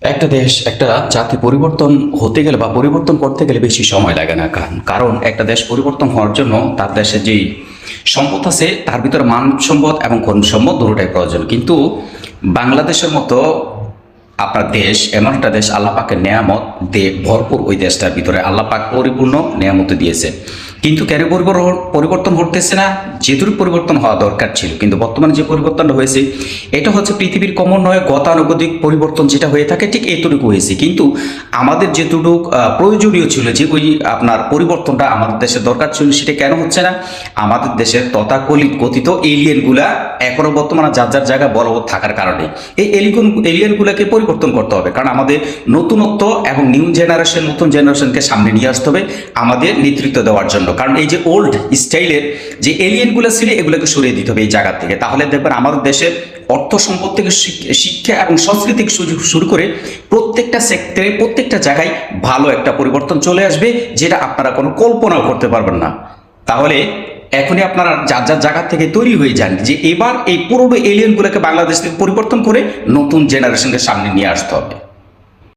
একটা দেশ একটা জাতি পরিবর্তন হতে গেলে বা পরিবর্তন করতে গেলে বেশি সময় লাগে না। কারণ একটা দেশ পরিবর্তন হওয়ার জন্য তার দেশে যেই সম্পদ আছে তার ভিতরে মানব সম্পদ এবং খনিজ সম্পদ দুটোটাই প্রয়োজন। কিন্তু বাংলাদেশের মতো আপনার দেশ এমন একটা দেশ, আল্লাহ পাকের নেয়ামত দিয়ে ভরপুর। ওই দেশটার ভিতরে আল্লাহ পাক পরিপূর্ণ নেয়ামত দিয়েছে, কিন্তু কেন পরিবর্তন ঘটতেছে না? যেটুকু পরিবর্তন হওয়া দরকার ছিল, কিন্তু বর্তমানে যে পরিবর্তনটা হয়েছে এটা হচ্ছে পৃথিবীর ক্রমান্বয়ে গতানুগতিক পরিবর্তন যেটা হয়ে থাকে ঠিক এতটুকু হয়েছে। কিন্তু আমাদের যেটুকু প্রয়োজনীয় ছিল, যে ওই আপনার পরিবর্তনটা আমাদের দেশের দরকার ছিল, সেটা কেন হচ্ছে না? আমাদের দেশের তথাকথিত কথিত এলিয়েনগুলা এখনো বর্তমানে যার যার জায়গায় বলবৎ থাকার কারণে এই এলিয়েনগুলোকে পরিবর্তন করতে হবে। কারণ আমাদের নতুনত্ব এবং নতুন জেনারেশনকে সামনে নিয়ে আসতে হবে আমাদের নেতৃত্ব দেওয়ার জন্য। কারণ এই যে ওল্ড স্টাইলের যে এলিয়েনগুলো ছিল এগুলোকে সরিয়ে দিতে হবে এই জায়গা থেকে। তাহলে দেখবেন আমাদের দেশের অর্থ সম্পদ থেকে শিক্ষা এবং সাংস্কৃতিক সুযোগ শুরু করে প্রত্যেকটা সেক্টরে প্রত্যেকটা জায়গায় ভালো একটা পরিবর্তন চলে আসবে, যেটা আপনারা কোনো কল্পনাও করতে পারবেন না। তাহলে এখনই আপনারা যার যার জায়গা থেকে তৈরি হয়ে যান, যে এবার এই পুরোনো এলিয়েনগুলোকে বাংলাদেশ থেকে পরিবর্তন করে নতুন জেনারেশনকে সামনে নিয়ে আসতে হবে।